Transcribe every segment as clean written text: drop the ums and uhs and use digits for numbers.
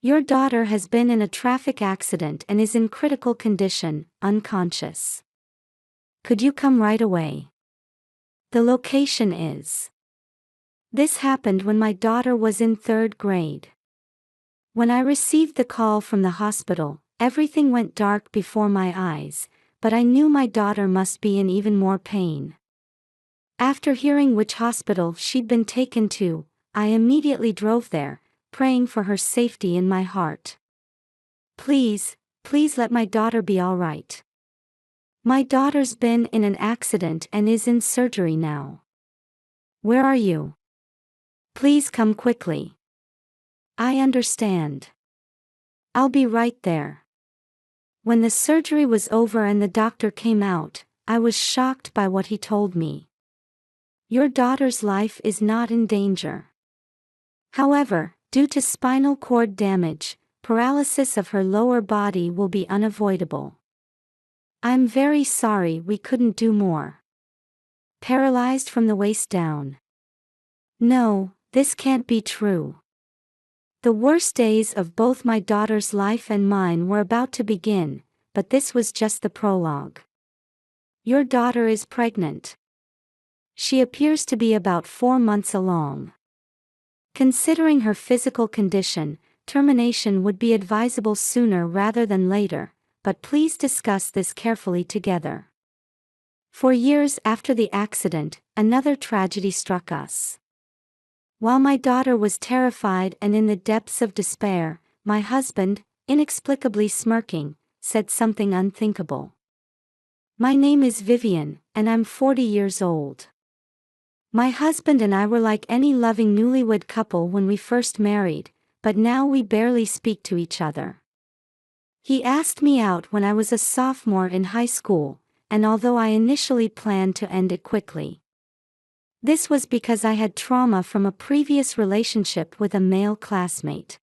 Your daughter has been in a traffic accident and is in critical condition, unconscious. Could you come right away? The location is. This happened when my daughter was in 3rd grade. When I received the call from the hospital, everything went dark before my eyes, but I knew my daughter must be in even more pain. After hearing which hospital she'd been taken to, I immediately drove there, praying for her safety in my heart. Please, please let my daughter be all right. My daughter's been in an accident and is in surgery now. Where are you? Please come quickly. I understand. I'll be right there. When the surgery was over and the doctor came out, I was shocked by what he told me. Your daughter's life is not in danger. However, due to spinal cord damage, paralysis of her lower body will be unavoidable. I'm very sorry we couldn't do more. Paralyzed from the waist down. No, this can't be true. The worst days of both my daughter's life and mine were about to begin, but this was just the prologue. Your daughter is pregnant. She appears to be about 4 months along. Considering her physical condition, termination would be advisable sooner rather than later, but please discuss this carefully together. For years after the accident, another tragedy struck us. While my daughter was terrified and in the depths of despair, my husband, inexplicably smirking, said something unthinkable. My name is Vivian, and I'm 40 years old. My husband and I were like any loving newlywed couple when we first married, but now we barely speak to each other. He asked me out when I was a sophomore in high school, and although I initially planned to end it quickly. This was because I had trauma from a previous relationship with a male classmate.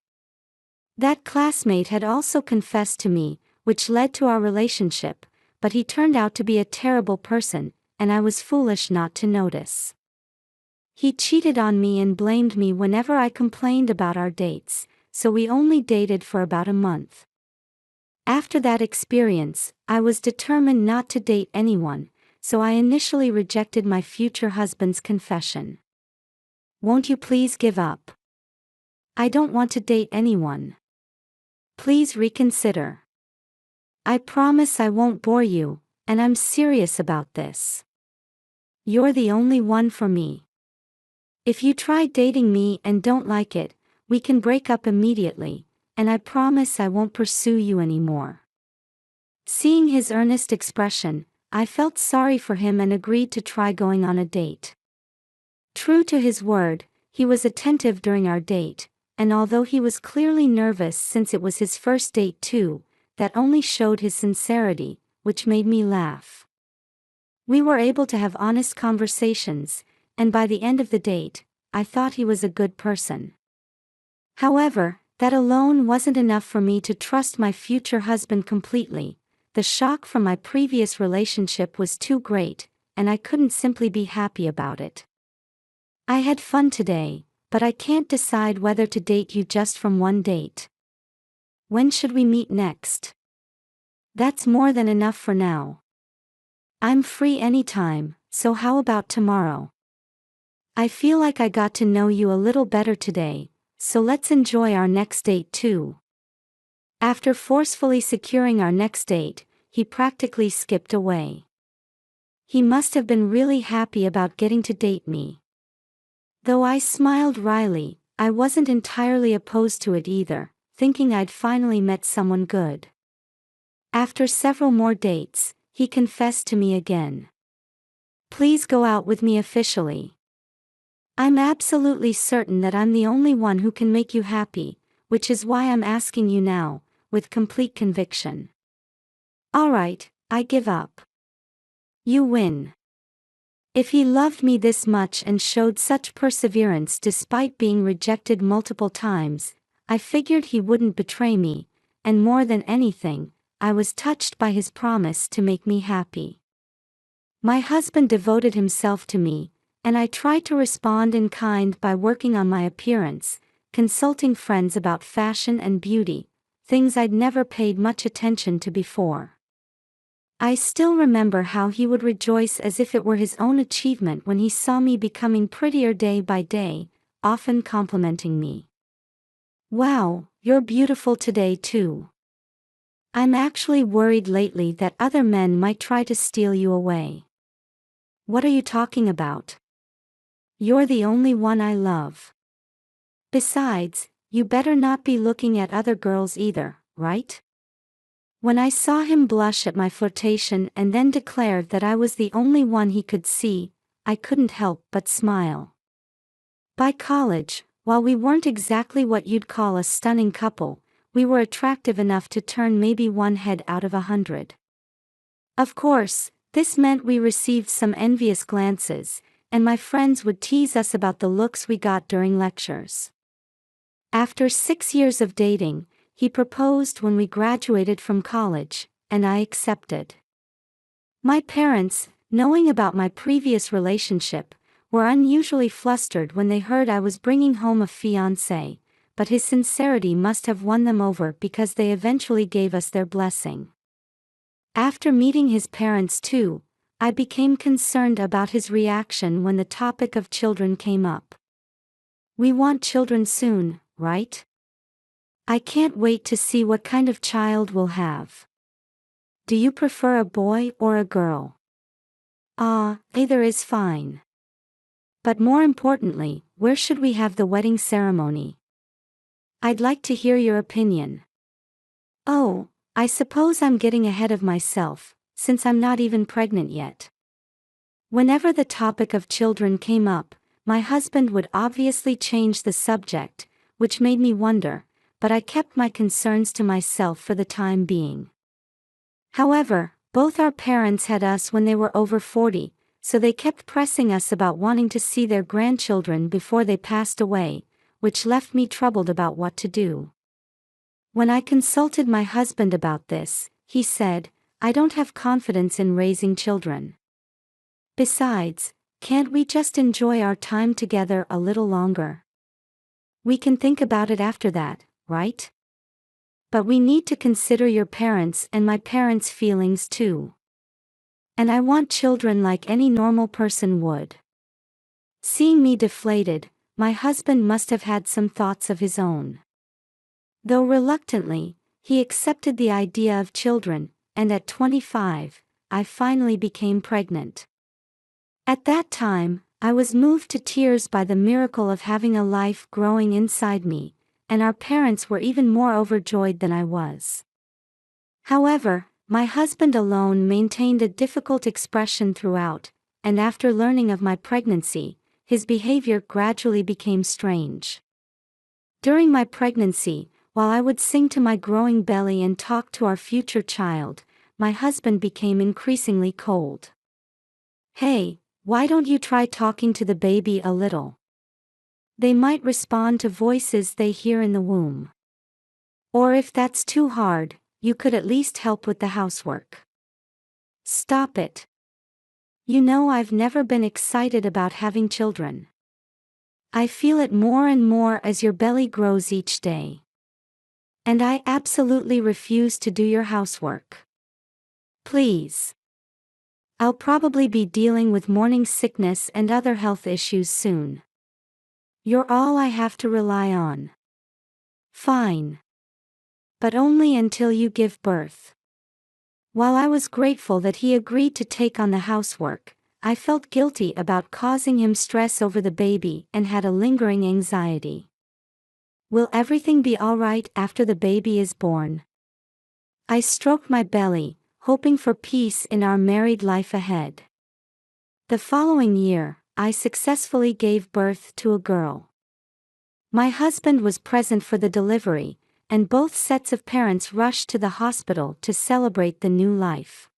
That classmate had also confessed to me, which led to our relationship, but he turned out to be a terrible person, and I was foolish not to notice. He cheated on me and blamed me whenever I complained about our dates, so we only dated for about a month. After that experience, I was determined not to date anyone, so I initially rejected my future husband's confession. Won't you please give up? I don't want to date anyone. Please reconsider. I promise I won't bore you, and I'm serious about this. You're the only one for me. If you try dating me and don't like it, we can break up immediately, and I promise I won't pursue you anymore. Seeing his earnest expression, I felt sorry for him and agreed to try going on a date. True to his word, he was attentive during our date, and although he was clearly nervous since it was his first date too, that only showed his sincerity, which made me laugh. We were able to have honest conversations, and by the end of the date, I thought he was a good person. However, that alone wasn't enough for me to trust my future husband completely. The shock from my previous relationship was too great, and I couldn't simply be happy about it. I had fun today, but I can't decide whether to date you just from one date. When should we meet next? That's more than enough for now. I'm free anytime, so how about tomorrow? I feel like I got to know you a little better today, so let's enjoy our next date too. After forcefully securing our next date, he practically skipped away. He must have been really happy about getting to date me. Though I smiled wryly, I wasn't entirely opposed to it either, thinking I'd finally met someone good. After several more dates, he confessed to me again. Please go out with me officially. I'm absolutely certain that I'm the only one who can make you happy, which is why I'm asking you now, with complete conviction. Alright, I give up. You win. If he loved me this much and showed such perseverance despite being rejected multiple times, I figured he wouldn't betray me, and more than anything, I was touched by his promise to make me happy. My husband devoted himself to me, and I tried to respond in kind by working on my appearance, consulting friends about fashion and beauty, things I'd never paid much attention to before. I still remember how he would rejoice as if it were his own achievement when he saw me becoming prettier day by day, often complimenting me. "Wow, you're beautiful today too. I'm actually worried lately that other men might try to steal you away." "What are you talking about? You're the only one I love. Besides, you better not be looking at other girls either, right?" When I saw him blush at my flirtation and then declare that I was the only one he could see, I couldn't help but smile. By college, while we weren't exactly what you'd call a stunning couple, we were attractive enough to turn maybe one head out of 100. Of course, this meant we received some envious glances, and my friends would tease us about the looks we got during lectures. After 6 years of dating, he proposed when we graduated from college, and I accepted. My parents, knowing about my previous relationship, were unusually flustered when they heard I was bringing home a fiancé, but his sincerity must have won them over because they eventually gave us their blessing. After meeting his parents too, I became concerned about his reaction when the topic of children came up. "We want children soon, right? I can't wait to see what kind of child we'll have. Do you prefer a boy or a girl?" Either is fine. But more importantly, where should we have the wedding ceremony? I'd like to hear your opinion. Oh, I suppose I'm getting ahead of myself, since I'm not even pregnant yet. Whenever the topic of children came up, my husband would obviously change the subject, which made me wonder, but I kept my concerns to myself for the time being. However, both our parents had us when they were over 40, so they kept pressing us about wanting to see their grandchildren before they passed away, which left me troubled about what to do. When I consulted my husband about this, he said, "I don't have confidence in raising children. Besides, can't we just enjoy our time together a little longer? We can think about it after that, right? But we need to consider your parents and my parents' feelings too. And I want children like any normal person would." Seeing me deflated, my husband must have had some thoughts of his own. Though reluctantly, he accepted the idea of children, and at 25, I finally became pregnant. At that time, I was moved to tears by the miracle of having a life growing inside me, and our parents were even more overjoyed than I was. However, my husband alone maintained a difficult expression throughout, and after learning of my pregnancy, his behavior gradually became strange. During my pregnancy, while I would sing to my growing belly and talk to our future child, my husband became increasingly cold. "Hey, why don't you try talking to the baby a little? They might respond to voices they hear in the womb. Or if that's too hard, you could at least help with the housework. Stop it. You know I've never been excited about having children. I feel it more and more as your belly grows each day. And I absolutely refuse to do your housework. Please. I'll probably be dealing with morning sickness and other health issues soon. You're all I have to rely on." "Fine. But only until you give birth." While I was grateful that he agreed to take on the housework, I felt guilty about causing him stress over the baby and had a lingering anxiety. Will everything be all right after the baby is born? I stroked my belly, hoping for peace in our married life ahead. The following year, I successfully gave birth to a girl. My husband was present for the delivery, and both sets of parents rushed to the hospital to celebrate the new life.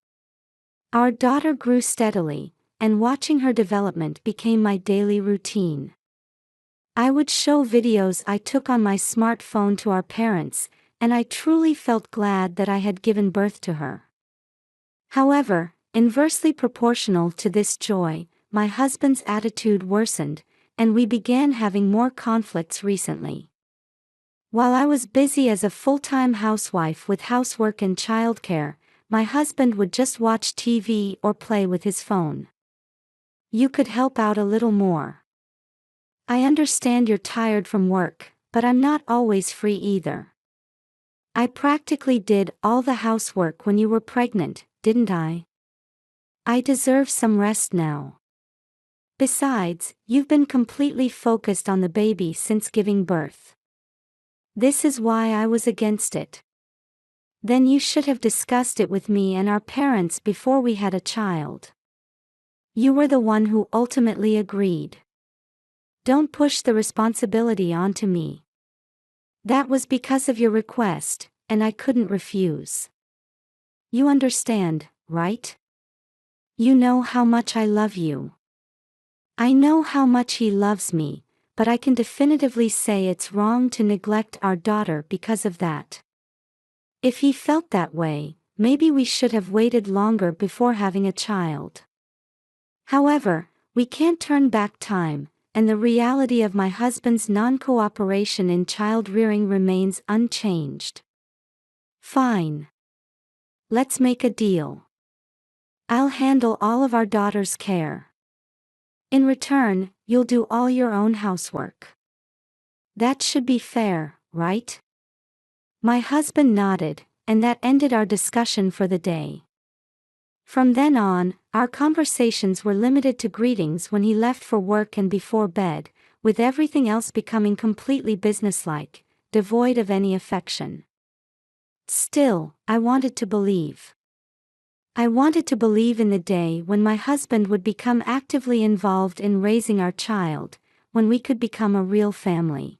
Our daughter grew steadily, and watching her development became my daily routine. I would show videos I took on my smartphone to our parents, and I truly felt glad that I had given birth to her. However, inversely proportional to this joy, my husband's attitude worsened, and we began having more conflicts recently. While I was busy as a full-time housewife with housework and childcare, my husband would just watch TV or play with his phone. You could help out a little more. I understand you're tired from work, but I'm not always free either. I practically did all the housework when you were pregnant, didn't I? I deserve some rest now. Besides, you've been completely focused on the baby since giving birth. This is why I was against it. Then you should have discussed it with me and our parents before we had a child. You were the one who ultimately agreed. Don't push the responsibility onto me. That was because of your request, and I couldn't refuse. You understand, right? You know how much I love you. I know how much he loves me, but I can definitively say it's wrong to neglect our daughter because of that. If he felt that way, maybe we should have waited longer before having a child. However, we can't turn back time, and the reality of my husband's non-cooperation in child-rearing remains unchanged. Fine. Let's make a deal. I'll handle all of our daughter's care. In return, you'll do all your own housework. That should be fair, right? My husband nodded, and that ended our discussion for the day. From then on, our conversations were limited to greetings when he left for work and before bed, with everything else becoming completely businesslike, devoid of any affection. Still, I wanted to believe. I wanted to believe in the day when my husband would become actively involved in raising our child, when we could become a real family.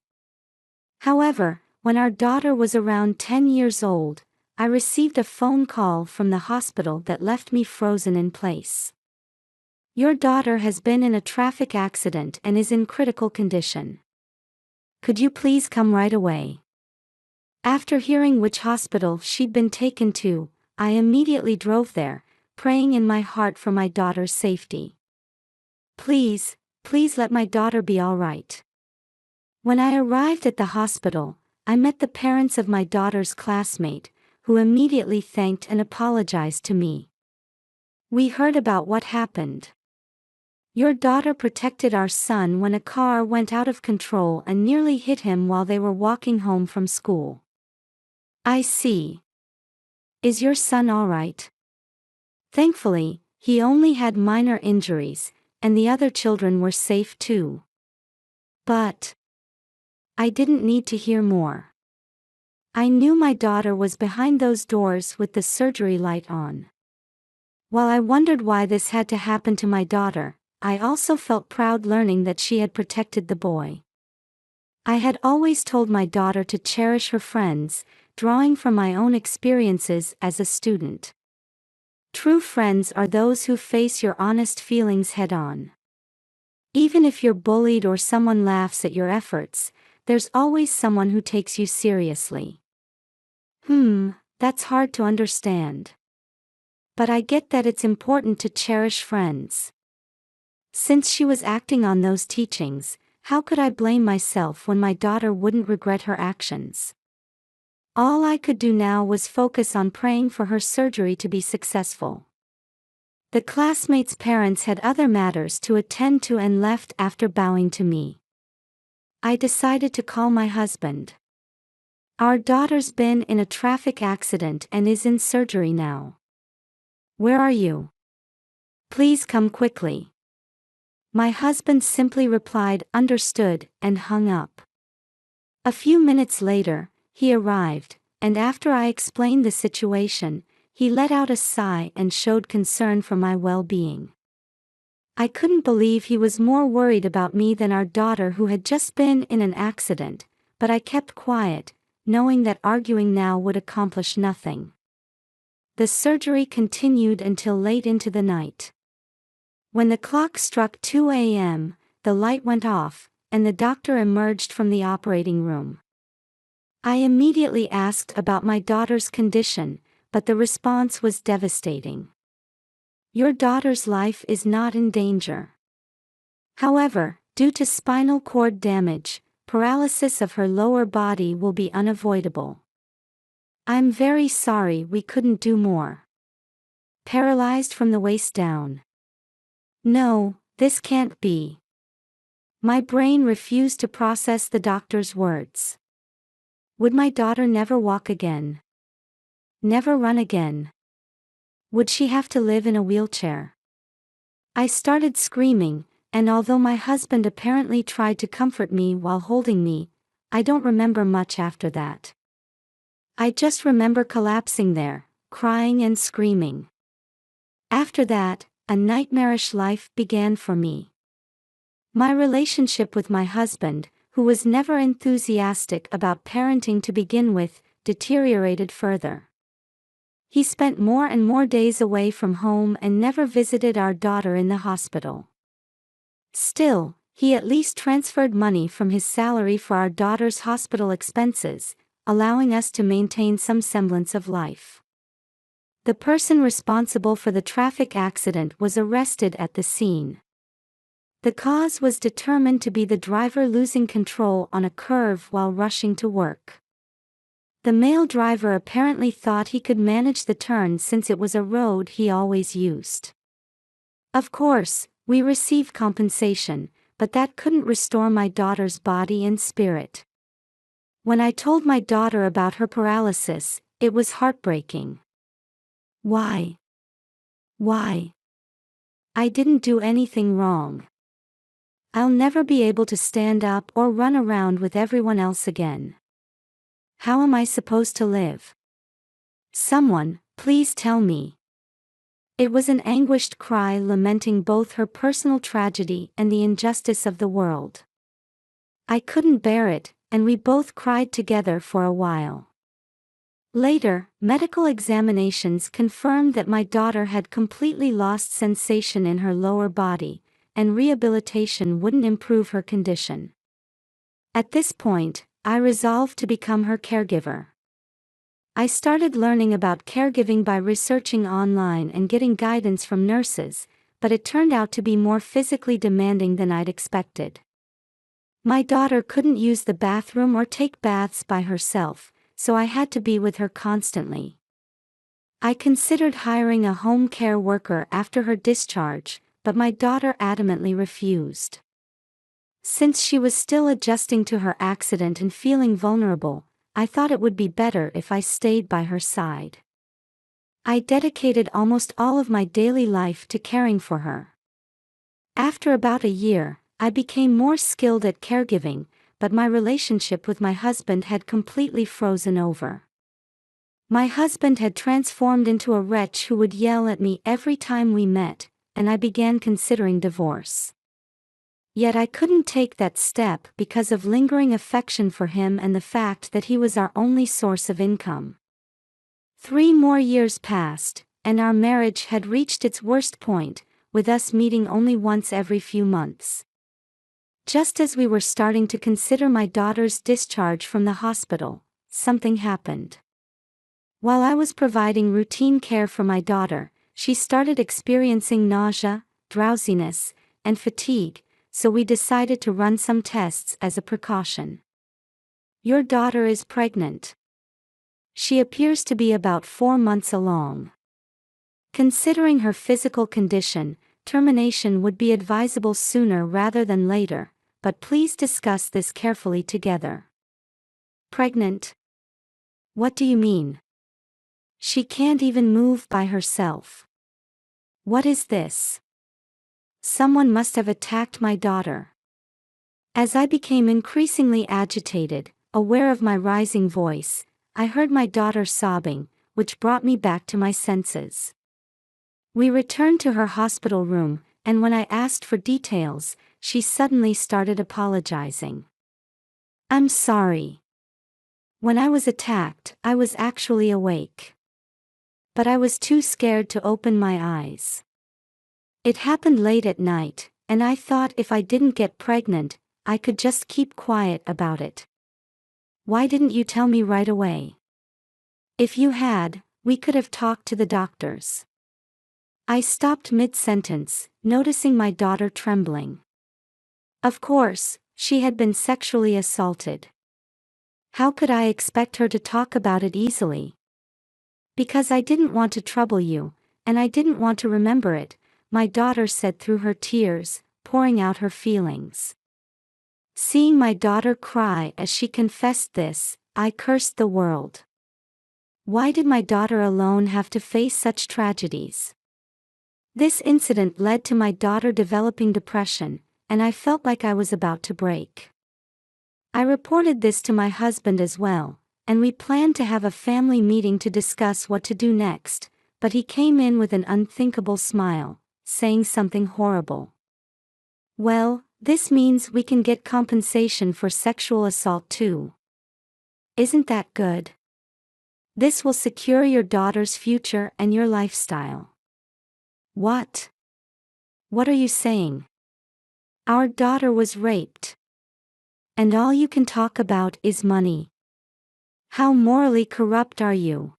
However, when our daughter was around 10 years old, I received a phone call from the hospital that left me frozen in place. Your daughter has been in a traffic accident and is in critical condition. Could you please come right away? After hearing which hospital she'd been taken to, I immediately drove there, praying in my heart for my daughter's safety. Please, please let my daughter be all right. When I arrived at the hospital, I met the parents of my daughter's classmate, who immediately thanked and apologized to me. We heard about what happened. Your daughter protected our son when a car went out of control and nearly hit him while they were walking home from school. I see. Is your son all right? Thankfully, he only had minor injuries, and the other children were safe too. But I didn't need to hear more. I knew my daughter was behind those doors with the surgery light on. While I wondered why this had to happen to my daughter, I also felt proud learning that she had protected the boy. I had always told my daughter to cherish her friends, drawing from my own experiences as a student. True friends are those who face your honest feelings head-on. Even if you're bullied or someone laughs at your efforts, there's always someone who takes you seriously. That's hard to understand. But I get that it's important to cherish friends. Since she was acting on those teachings, how could I blame myself when my daughter wouldn't regret her actions? All I could do now was focus on praying for her surgery to be successful. The classmates' parents had other matters to attend to and left after bowing to me. I decided to call my husband. Our daughter's been in a traffic accident and is in surgery now. Where are you? Please come quickly. My husband simply replied, "Understood," and hung up. A few minutes later, he arrived, and after I explained the situation, he let out a sigh and showed concern for my well-being. I couldn't believe he was more worried about me than our daughter who had just been in an accident, but I kept quiet, knowing that arguing now would accomplish nothing. The surgery continued until late into the night. When the clock struck 2 a.m., the light went off, and the doctor emerged from the operating room. I immediately asked about my daughter's condition, but the response was devastating. Your daughter's life is not in danger. However, due to spinal cord damage, paralysis of her lower body will be unavoidable. I'm very sorry we couldn't do more. Paralyzed from the waist down. No, this can't be. My brain refused to process the doctor's words. Would my daughter never walk again? Never run again? Would she have to live in a wheelchair? I started screaming, and although my husband apparently tried to comfort me while holding me, I don't remember much after that. I just remember collapsing there, crying and screaming. After that, a nightmarish life began for me. My relationship with my husband, who was never enthusiastic about parenting to begin with, deteriorated further. He spent more and more days away from home and never visited our daughter in the hospital. Still, he at least transferred money from his salary for our daughter's hospital expenses, allowing us to maintain some semblance of life. The person responsible for the traffic accident was arrested at the scene. The cause was determined to be the driver losing control on a curve while rushing to work. The male driver apparently thought he could manage the turn since it was a road he always used. Of course, we received compensation, but that couldn't restore my daughter's body and spirit. When I told my daughter about her paralysis, it was heartbreaking. Why? Why? I didn't do anything wrong. I'll never be able to stand up or run around with everyone else again. How am I supposed to live? Someone, please tell me. It was an anguished cry lamenting both her personal tragedy and the injustice of the world. I couldn't bear it, and we both cried together for a while. Later, medical examinations confirmed that my daughter had completely lost sensation in her lower body, and rehabilitation wouldn't improve her condition. At this point, I resolved to become her caregiver. I started learning about caregiving by researching online and getting guidance from nurses, but it turned out to be more physically demanding than I'd expected. My daughter couldn't use the bathroom or take baths by herself, so I had to be with her constantly. I considered hiring a home care worker after her discharge, but my daughter adamantly refused. Since she was still adjusting to her accident and feeling vulnerable, I thought it would be better if I stayed by her side. I dedicated almost all of my daily life to caring for her. After about a year, I became more skilled at caregiving, but my relationship with my husband had completely frozen over. My husband had transformed into a wretch who would yell at me every time we met, and I began considering divorce. Yet I couldn't take that step because of lingering affection for him and the fact that he was our only source of income. 3 more years passed, and our marriage had reached its worst point, with us meeting only once every few months. Just as we were starting to consider my daughter's discharge from the hospital, something happened. While I was providing routine care for my daughter, she started experiencing nausea, drowsiness, and fatigue, so we decided to run some tests as a precaution. Your daughter is pregnant. She appears to be about 4 months along. Considering her physical condition, termination would be advisable sooner rather than later, but please discuss this carefully together. Pregnant? What do you mean? She can't even move by herself. What is this? Someone must have attacked my daughter. As I became increasingly agitated, aware of my rising voice, I heard my daughter sobbing, which brought me back to my senses. We returned to her hospital room, and when I asked for details, she suddenly started apologizing. I'm sorry. When I was attacked, I was actually awake. But I was too scared to open my eyes. It happened late at night, and I thought if I didn't get pregnant, I could just keep quiet about it. Why didn't you tell me right away? If you had, we could have talked to the doctors. I stopped mid-sentence, noticing my daughter trembling. Of course, She had been sexually assaulted. How could I expect her to talk about it easily? Because I didn't want to trouble you, and I didn't want to remember it, my daughter said through her tears, pouring out her feelings. Seeing my daughter cry as she confessed this, I cursed the world. Why did my daughter alone have to face such tragedies? This incident led to my daughter developing depression, and I felt like I was about to break. I reported this to my husband as well, and we planned to have a family meeting to discuss what to do next, but he came in with an unthinkable smile, saying something horrible. Well, this means we can get compensation for sexual assault too. Isn't that good? This will secure your daughter's future and your lifestyle. What? What are you saying? Our daughter was raped. And all you can talk about is money. How morally corrupt are you?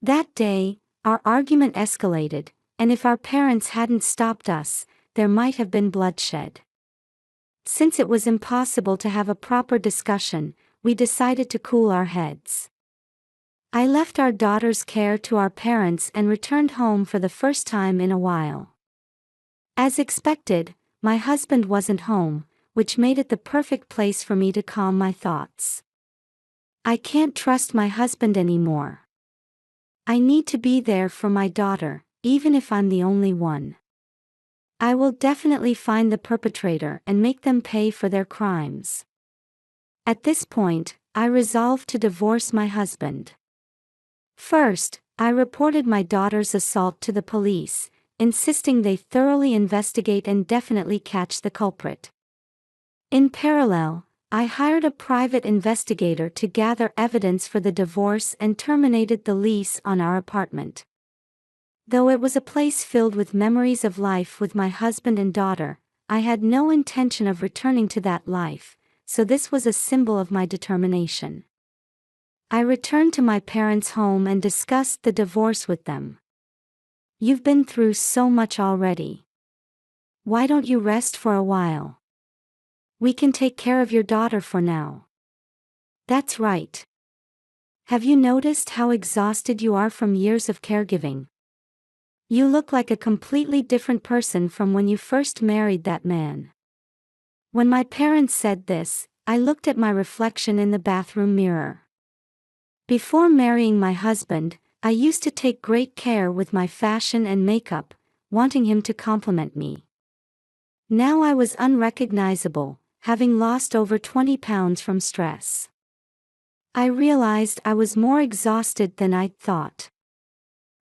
That day, our argument escalated, and if our parents hadn't stopped us, there might have been bloodshed. Since it was impossible to have a proper discussion, we decided to cool our heads. I left our daughter's care to our parents and returned home for the first time in a while. As expected, my husband wasn't home, which made it the perfect place for me to calm my thoughts. I can't trust my husband anymore. I need to be there for my daughter, even if I'm the only one. I will definitely find the perpetrator and make them pay for their crimes. At this point, I resolved to divorce my husband. First, I reported my daughter's assault to the police, insisting they thoroughly investigate and definitely catch the culprit. In parallel, I hired a private investigator to gather evidence for the divorce and terminated the lease on our apartment. Though it was a place filled with memories of life with my husband and daughter, I had no intention of returning to that life, so this was a symbol of my determination. I returned to my parents' home and discussed the divorce with them. You've been through so much already. Why don't you rest for a while? We can take care of your daughter for now. That's right. Have you noticed how exhausted you are from years of caregiving? You look like a completely different person from when you first married that man. When my parents said this, I looked at my reflection in the bathroom mirror. Before marrying my husband, I used to take great care with my fashion and makeup, wanting him to compliment me. Now I was unrecognizable, having lost over 20 pounds from stress. I realized I was more exhausted than I'd thought.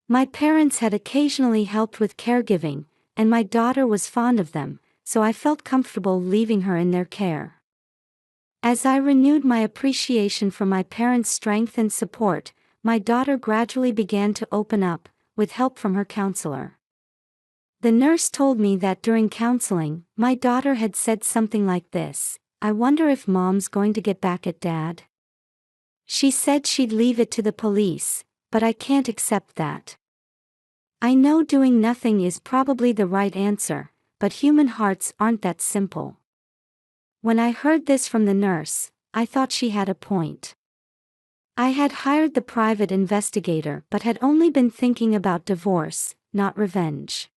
My parents had occasionally helped with caregiving, and my daughter was fond of them, so I felt comfortable leaving her in their care. As I renewed my appreciation for my parents' strength and support, my daughter gradually began to open up, with help from her counselor. The nurse told me that during counseling, my daughter had said something like this: "I wonder if Mom's going to get back at Dad." She said she'd leave it to the police, but I can't accept that. I know doing nothing is probably the right answer, but human hearts aren't that simple. When I heard this from the nurse, I thought she had a point. I had hired the private investigator but had only been thinking about divorce, not revenge.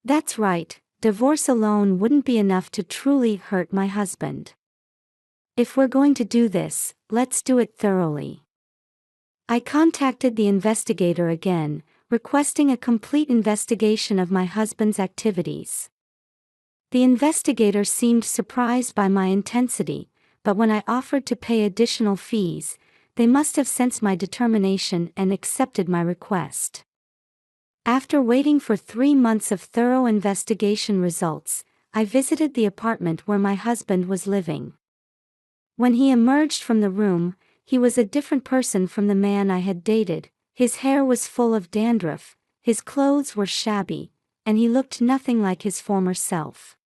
That's right, divorce alone wouldn't be enough to truly hurt my husband. If we're going to do this, let's do it thoroughly. I contacted the investigator again, requesting a complete investigation of my husband's activities. The investigator seemed surprised by my intensity, but when I offered to pay additional fees, they must have sensed my determination and accepted my request. After waiting for 3 months of thorough investigation results, I visited the apartment where my husband was living. When he emerged from the room, he was a different person from the man I had dated. His hair was full of dandruff, his clothes were shabby, and he looked nothing like his former self.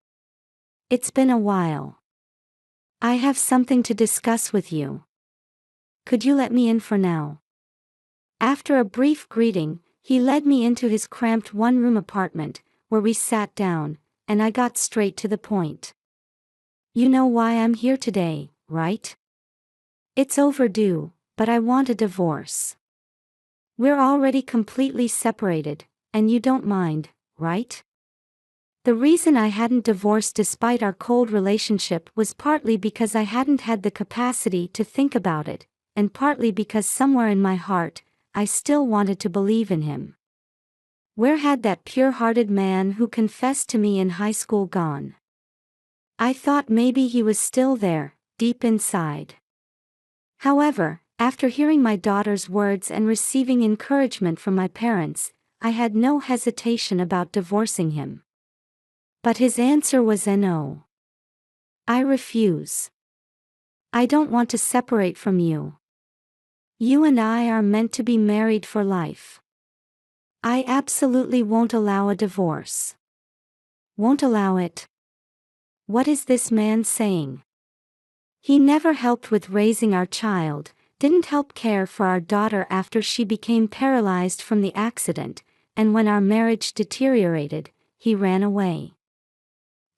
It's been a while. I have something to discuss with you. Could you let me in for now? After a brief greeting, he led me into his cramped one-room apartment, where we sat down, and I got straight to the point. You know why I'm here today, right? It's overdue, but I want a divorce. We're already completely separated, and you don't mind, right? The reason I hadn't divorced despite our cold relationship was partly because I hadn't had the capacity to think about it, and partly because somewhere in my heart, I still wanted to believe in him. Where had that pure-hearted man who confessed to me in high school gone? I thought maybe he was still there, deep inside. However, after hearing my daughter's words and receiving encouragement from my parents, I had no hesitation about divorcing him. But his answer was a no. I refuse. I don't want to separate from you. You and I are meant to be married for life. I absolutely won't allow a divorce. Won't allow it. What is this man saying? He never helped with raising our child, didn't help care for our daughter after she became paralyzed from the accident, and when our marriage deteriorated, he ran away.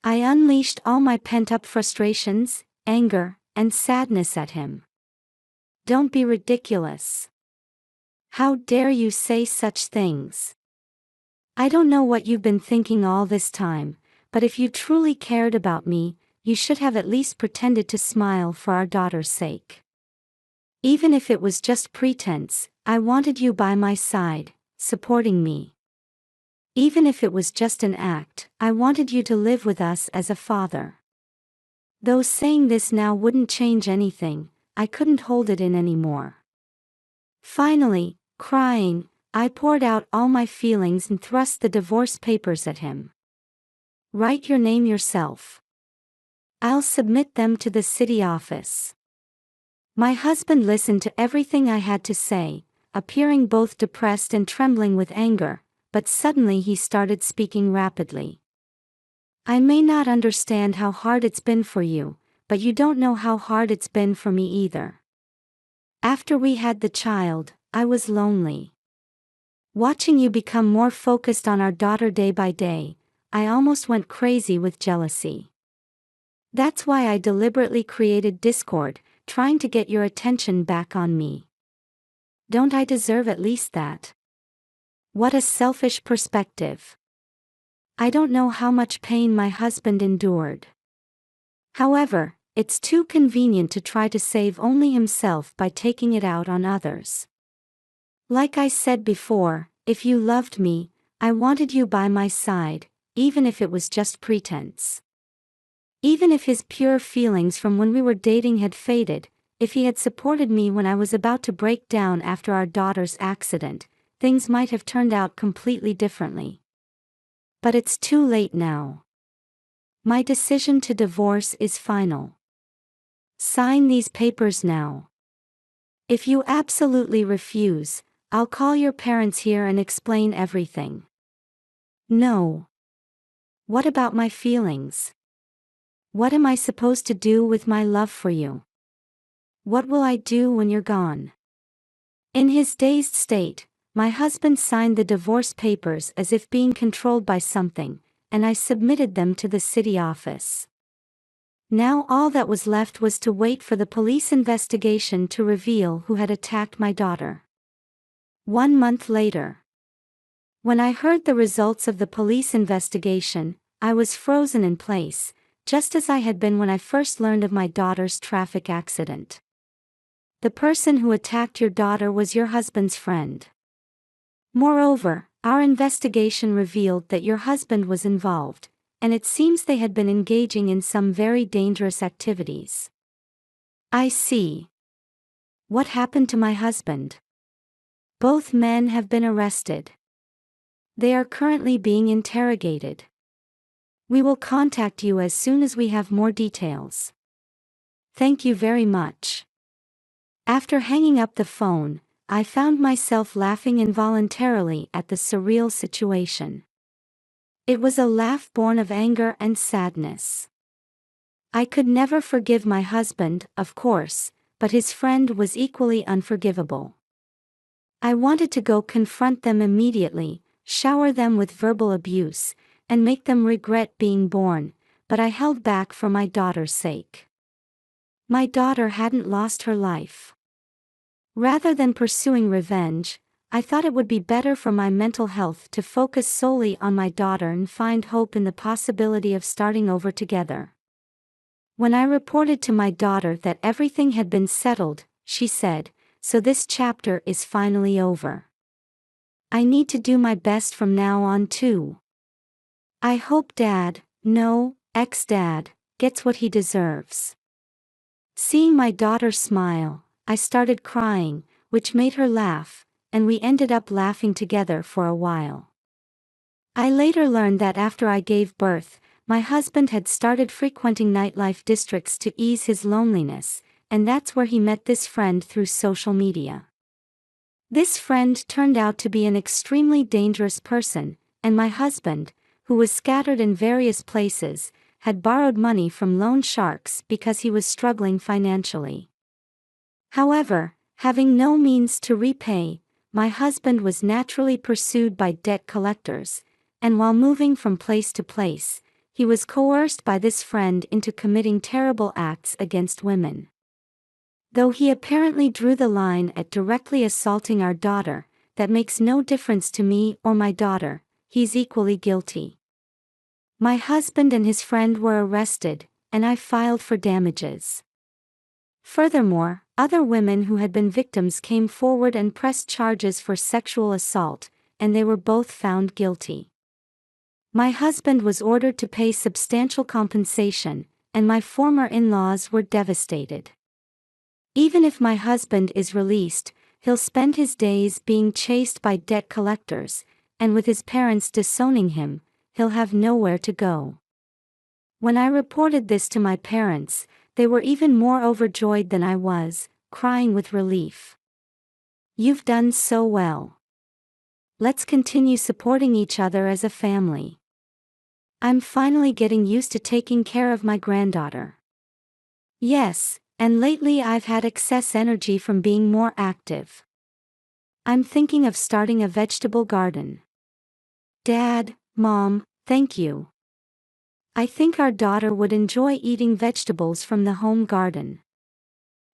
I unleashed all my pent-up frustrations, anger, and sadness at him. Don't be ridiculous. How dare you say such things? I don't know what you've been thinking all this time, but if you truly cared about me, you should have at least pretended to smile for our daughter's sake. Even if it was just pretense, I wanted you by my side, supporting me. Even if it was just an act, I wanted you to live with us as a father. Though saying this now wouldn't change anything, I couldn't hold it in anymore. Finally, crying, I poured out all my feelings and thrust the divorce papers at him. Write your name yourself. I'll submit them to the city office. My husband listened to everything I had to say, appearing both depressed and trembling with anger, but suddenly he started speaking rapidly. I may not understand how hard it's been for you, but you don't know how hard it's been for me either. After we had the child, I was lonely. Watching you become more focused on our daughter day by day, I almost went crazy with jealousy. That's why I deliberately created discord, trying to get your attention back on me. Don't I deserve at least that? What a selfish perspective. I don't know how much pain my husband endured. However, it's too convenient to try to save only himself by taking it out on others. Like I said before, if you loved me, I wanted you by my side, even if it was just pretense. Even if his pure feelings from when we were dating had faded, if he had supported me when I was about to break down after our daughter's accident, things might have turned out completely differently. But it's too late now. My decision to divorce is final. Sign these papers now. If you absolutely refuse, I'll call your parents here and explain everything. No. What about my feelings? What am I supposed to do with my love for you? What will I do when you're gone? In his dazed state, my husband signed the divorce papers as if being controlled by something, and I submitted them to the city office. Now all that was left was to wait for the police investigation to reveal who had attacked my daughter. 1 month later. When I heard the results of the police investigation, I was frozen in place, just as I had been when I first learned of my daughter's traffic accident. The person who attacked your daughter was your husband's friend. Moreover, our investigation revealed that your husband was involved, and it seems they had been engaging in some very dangerous activities. I see. What happened to my husband? Both men have been arrested. They are currently being interrogated. We will contact you as soon as we have more details. Thank you very much. After hanging up the phone, I found myself laughing involuntarily at the surreal situation. It was a laugh born of anger and sadness. I could never forgive my husband, of course, but his friend was equally unforgivable. I wanted to go confront them immediately, shower them with verbal abuse, and make them regret being born, but I held back for my daughter's sake. My daughter hadn't lost her life. Rather than pursuing revenge, I thought it would be better for my mental health to focus solely on my daughter and find hope in the possibility of starting over together. When I reported to my daughter that everything had been settled, she said, "So this chapter is finally over. I need to do my best from now on too. I hope Dad, no, ex-Dad, gets what he deserves." Seeing my daughter smile, I started crying, which made her laugh, and we ended up laughing together for a while. I later learned that after I gave birth, my husband had started frequenting nightlife districts to ease his loneliness, and that's where he met this friend through social media. This friend turned out to be an extremely dangerous person, and my husband, who was scattered in various places, had borrowed money from loan sharks because he was struggling financially. However, having no means to repay, my husband was naturally pursued by debt collectors, and while moving from place to place, he was coerced by this friend into committing terrible acts against women. Though he apparently drew the line at directly assaulting our daughter, that makes no difference to me or my daughter, he's equally guilty. My husband and his friend were arrested, and I filed for damages. Furthermore, other women who had been victims came forward and pressed charges for sexual assault, and they were both found guilty. My husband was ordered to pay substantial compensation, and my former in-laws were devastated. Even if my husband is released, he'll spend his days being chased by debt collectors, and with his parents disowning him, he'll have nowhere to go. When I reported this to my parents, they were even more overjoyed than I was, crying with relief. "You've done so well. Let's continue supporting each other as a family. I'm finally getting used to taking care of my granddaughter." Yes, and lately I've had excess energy from being more active. I'm thinking of starting a vegetable garden. Dad, Mom, thank you. I think our daughter would enjoy eating vegetables from the home garden.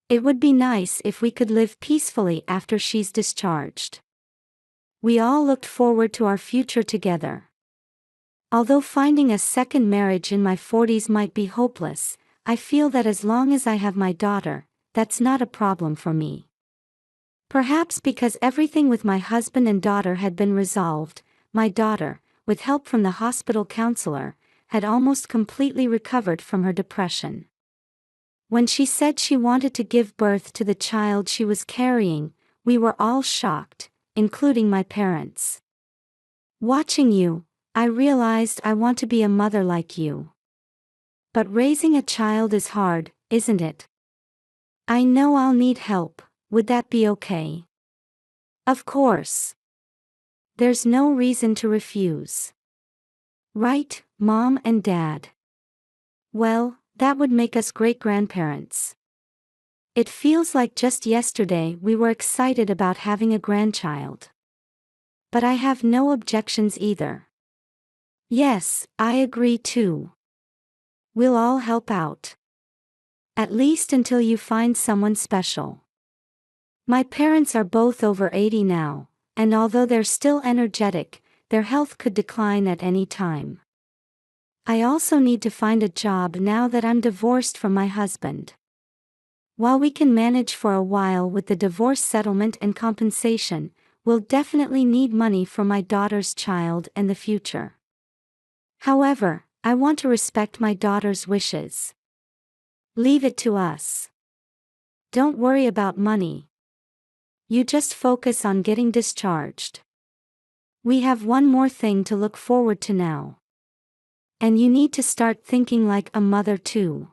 It would be nice if we could live peacefully after she's discharged. We all looked forward to our future together. Although finding a second marriage in my 40s might be hopeless, I feel that as long as I have my daughter, that's not a problem for me. Perhaps because everything with my husband and daughter had been resolved, my daughter, with help from the hospital counselor, had almost completely recovered from her depression. When she said she wanted to give birth to the child she was carrying, we were all shocked, including my parents. Watching you, I realized I want to be a mother like you. But raising a child is hard, isn't it? I know I'll need help. Would that be okay? Of course. There's no reason to refuse. Right, Mom and Dad? Well, that would make us great-grandparents. It feels like just yesterday we were excited about having a grandchild. But I have no objections either. Yes, I agree too. We'll all help out. At least until you find someone special. My parents are both over 80 now, and although they're still energetic, their health could decline at any time. I also need to find a job now that I'm divorced from my husband. While we can manage for a while with the divorce settlement and compensation, we'll definitely need money for my daughter's child and the future. However, I want to respect my daughter's wishes. Leave it to us. Don't worry about money. You just focus on getting discharged. We have one more thing to look forward to now. And you need to start thinking like a mother too.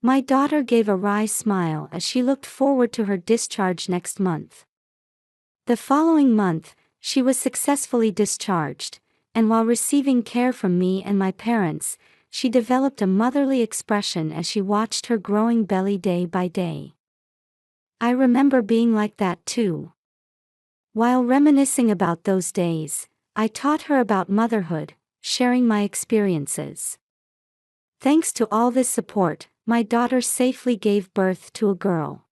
My daughter gave a wry smile as she looked forward to her discharge next month. The following month, she was successfully discharged, and while receiving care from me and my parents, she developed a motherly expression as she watched her growing belly day by day. I remember being like that too. While reminiscing about those days, I taught her about motherhood, sharing my experiences. Thanks to all this support, my daughter safely gave birth to a girl.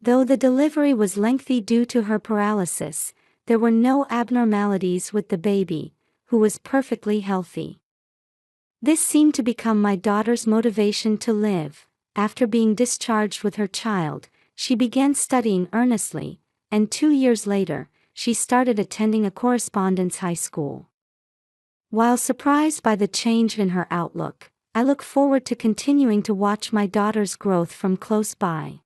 Though the delivery was lengthy due to her paralysis, there were no abnormalities with the baby, who was perfectly healthy. This seemed to become my daughter's motivation to live. After being discharged with her child, she began studying earnestly, and 2 years later, she started attending a correspondence high school. While surprised by the change in her outlook, I look forward to continuing to watch my daughter's growth from close by.